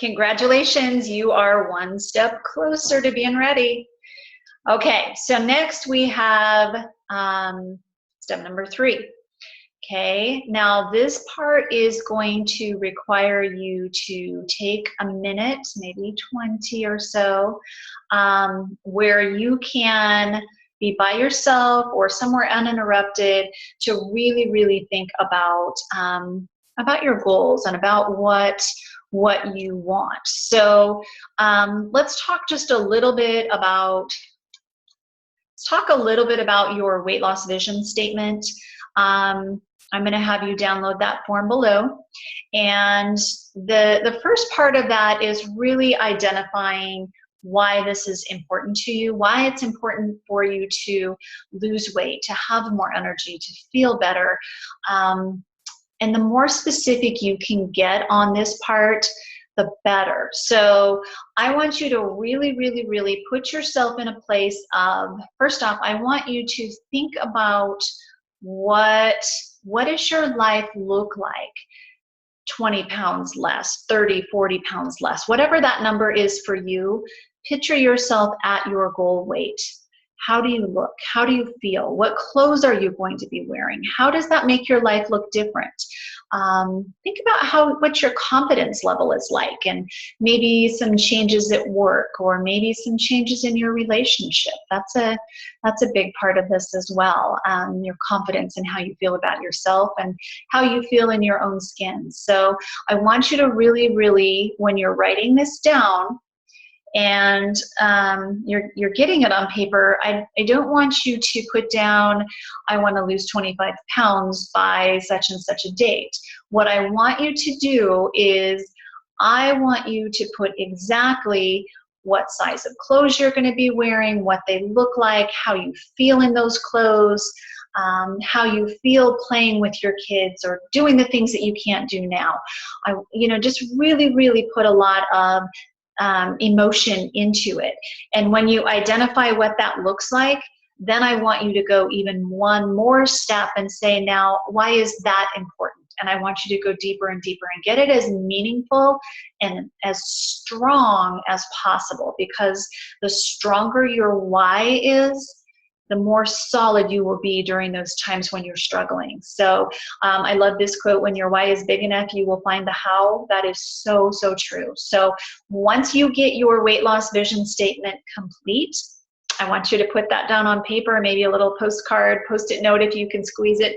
Congratulations, you are one step closer to being ready. Okay, so next we have step number 3. Okay, now this part is going to require you to take a minute, maybe 20 or so, where you can be by yourself or somewhere uninterrupted to really, really think about your goals and about what you want. So let's talk just a little bit about your weight loss vision statement. I'm going to have you download that form below. And the first part of that is really identifying why this is important to you, why it's important for you to lose weight, to have more energy, to feel better. And the more specific you can get on this part, the better. So I want you to really, really, really put yourself in a place of, first off, I want you to think about what does your life look like? 20 pounds less, 30, 40 pounds less, whatever that number is for you, picture yourself at your goal weight. How do you look? How do you feel? What clothes are you going to be wearing? How does that make your life look different? Think about what your confidence level is like, and maybe some changes at work, or maybe some changes in your relationship. That's a big part of this as well. Your confidence and how you feel about yourself and how you feel in your own skin. So I want you to really, really, when you're writing this down, and you're getting it on paper, I don't want you to put down, I want to lose 25 pounds by such and such a date. What I want you to do is, I want you to put exactly what size of clothes you're going to be wearing, what they look like, how you feel in those clothes, how you feel playing with your kids or doing the things that you can't do now. Just really, really put a lot of emotion into it. And when you identify what that looks like, then I want you to go even one more step and say, now, why is that important? And I want you to go deeper and deeper and get it as meaningful and as strong as possible, because the stronger your why is, the more solid you will be during those times when you're struggling. So I love this quote, when your why is big enough, you will find the how. That is so, so true. So once you get your weight loss vision statement complete, I want you to put that down on paper, maybe a little postcard, post-it note if you can squeeze it,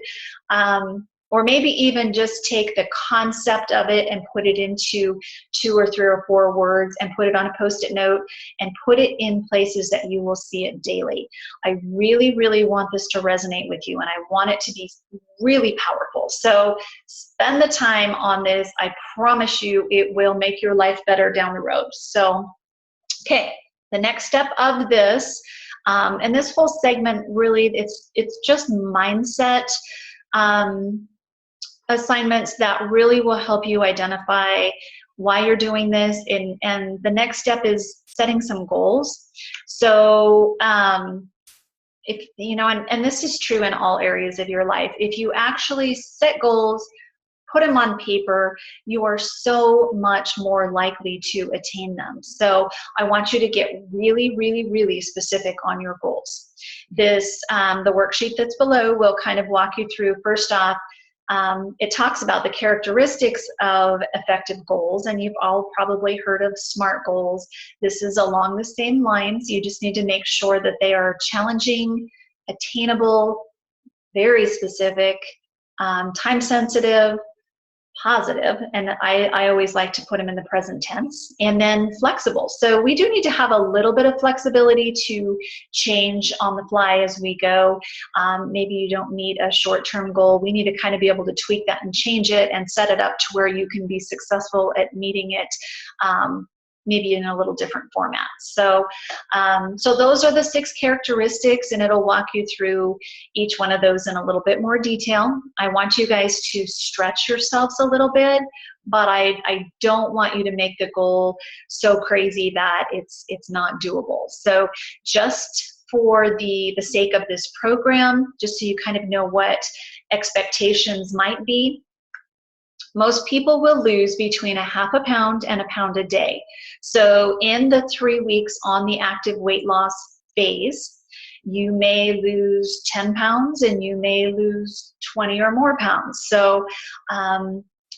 or maybe even just take the concept of it and put it into 2 or 3 or 4 words and put it on a post-it note and put it in places that you will see it daily. I really, really want this to resonate with you, and I want it to be really powerful. So spend the time on this. I promise you it will make your life better down the road. So, okay, the next step of this, and this whole segment really, it's just mindset assignments that really will help you identify why you're doing this. And the next step is setting some goals. So if and this is true in all areas of your life, if you actually set goals, put them on paper, you are so much more likely to attain them. So I want you to get really, really, really specific on your goals. This, the worksheet that's below will kind of walk you through. First off, it talks about the characteristics of effective goals, and you've all probably heard of SMART goals. This is along the same lines. You just need to make sure that they are challenging, attainable, very specific, time sensitive, positive, and I always like to put them in the present tense, and then flexible. So we do need to have a little bit of flexibility to change on the fly as we go. Maybe you don't need a short-term goal. We need to kind of be able to tweak that and change it and set it up to where you can be successful at meeting it, maybe in a little different format. So, so those are the 6 characteristics, and it'll walk you through each one of those in a little bit more detail. I want you guys to stretch yourselves a little bit, but I don't want you to make the goal so crazy that it's not doable. So just for the sake of this program, just so you kind of know what expectations might be, Most people will lose between a half a pound and a pound a day. So in the 3 weeks on the active weight loss phase, you may lose 10 pounds and you may lose 20 or more pounds. So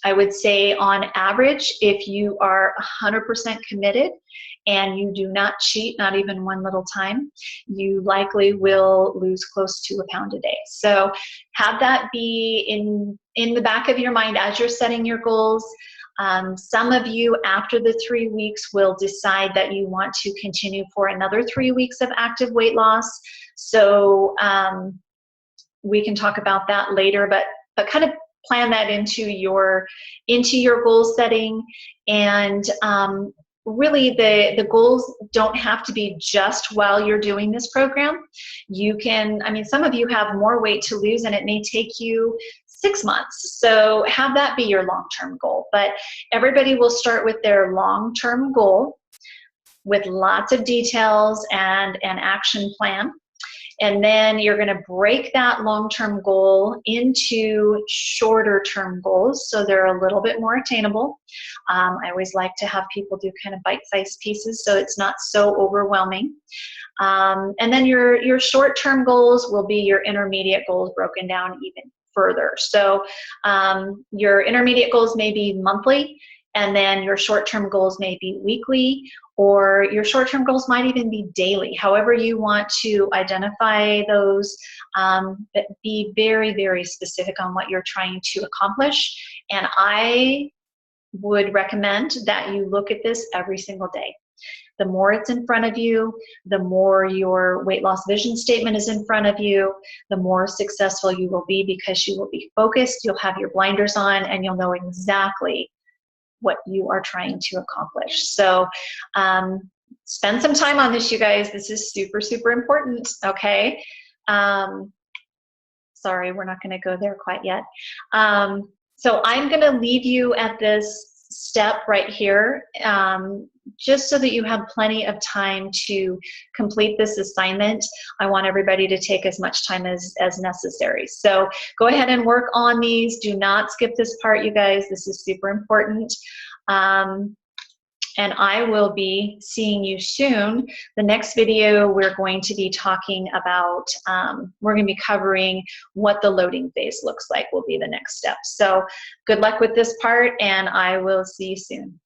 I would say on average, if you are 100% committed and you do not cheat, not even one little time, you likely will lose close to a pound a day. So have that be in the back of your mind as you're setting your goals. Some of you after the 3 weeks will decide that you want to continue for another 3 weeks of active weight loss. So we can talk about that later, but kind of plan that into your goal setting. And really the goals don't have to be just while you're doing this program. You can, I mean, some of you have more weight to lose and it may take you 6 months. So have that be your long-term goal. But everybody will start with their long-term goal with lots of details and an action plan. And then you're going to break that long-term goal into shorter-term goals so they're a little bit more attainable. I always like to have people do kind of bite-sized pieces so it's not so overwhelming. And then your short-term goals will be your intermediate goals broken down even further. So your intermediate goals may be monthly, and then your short-term goals may be weekly, or your short-term goals might even be daily. However you want to identify those, but be very, very specific on what you're trying to accomplish. And I would recommend that you look at this every single day. The more it's in front of you, the more your weight loss vision statement is in front of you, the more successful you will be because you will be focused, you'll have your blinders on, and you'll know exactly what you are trying to accomplish. So spend some time on this, you guys. This is super, super important, okay? Sorry, we're not gonna go there quite yet. So I'm gonna leave you at this step right here, just so that you have plenty of time to complete this assignment. I want everybody to take as much time as necessary. So go ahead and work on these. Do not skip this part, you guys. This is super important. And I will be seeing you soon. The next video, we're going to be talking about, we're going to be covering what the loading phase looks like will be the next step. So good luck with this part, and I will see you soon.